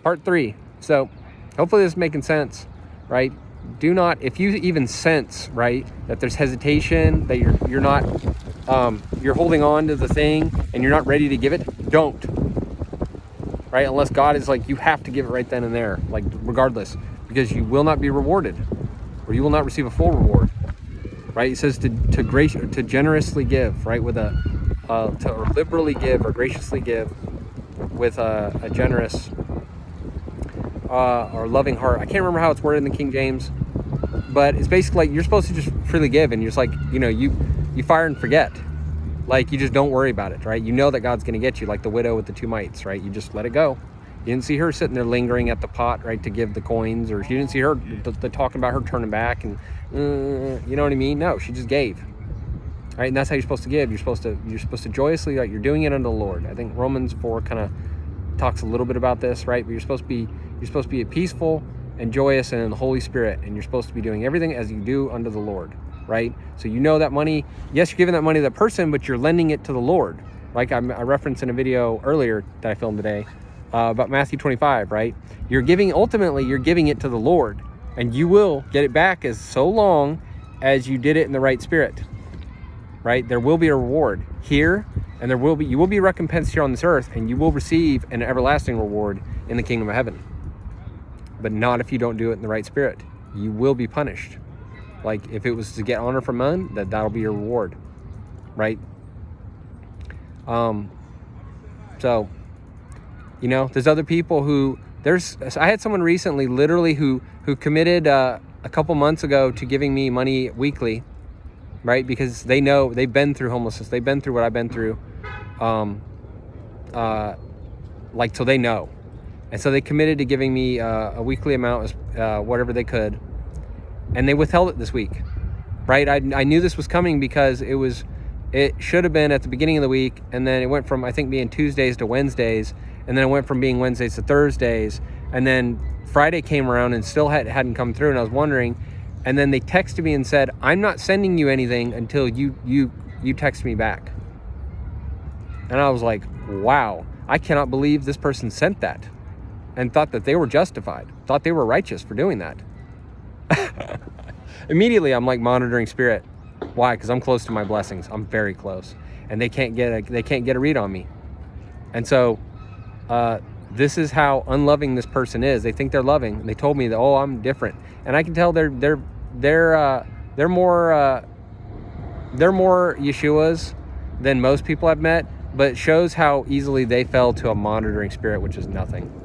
Part 3. So hopefully this is making sense, right? Do not, if you even sense, right, that there's hesitation, that you're not, you're holding on to the thing and you're not ready to give it, don't, right? Unless God is like, you have to give it right then and there, like regardless, because you will not be rewarded, or you will not receive a full reward, right? It says to generously give, right? With to liberally give or graciously give with a generous or loving heart. I can't remember how it's worded in the King James, but it's basically like you're supposed to just freely give, and you're just like, you fire and forget. Like, you just don't worry about it, right? You know that God's going to get you, like the widow with the 2 mites, right? You just let it go. You didn't see her sitting there lingering at the pot, right, to give the coins, or you didn't see her talking about her turning back and, you know what I mean? No, she just gave, right? And that's how you're supposed to give. You're supposed to joyously, like, you're doing it unto the Lord. I think Romans 4 kind of talks a little bit about this, right? But you're supposed to be peaceful and joyous and in the Holy Spirit, and you're supposed to be doing everything as you do unto the Lord, right? So you know that money, yes, you're giving that money to that person, but you're lending it to the Lord. Like I referenced in a video earlier that I filmed today about Matthew 25, right? Ultimately you're giving it to the Lord, and you will get it back as so long as you did it in the right spirit, right? There will be a reward here, and you will be recompensed here on this earth, and you will receive an everlasting reward in the kingdom of heaven. But not if you don't do it in the right spirit. You will be punished. Like, if it was to get honor from men, that'll be your reward, right? So, there's other people who, I had someone recently literally who committed a couple months ago to giving me money weekly, right? Because they know, they've been through homelessness. They've been through what I've been through. So they know. And so they committed to giving me a weekly amount, whatever they could. And they withheld it this week, right? I knew this was coming because it should have been at the beginning of the week. And then it went from, I think, being Tuesdays to Wednesdays. And then it went from being Wednesdays to Thursdays. And then Friday came around and still hadn't come through. And I was wondering. And then they texted me and said, I'm not sending you anything until you text me back. And I was like, wow, I cannot believe this person sent that. And thought that they were justified, thought they were righteous for doing that. Immediately, I'm like monitoring spirit. Why? Because I'm close to my blessings. I'm very close, and they can't get a read on me. And so, this is how unloving this person is. They think they're loving, and they told me that, oh, I'm different, and I can tell they're more Yeshuas than most people I've met. But it shows how easily they fell to a monitoring spirit, which is nothing.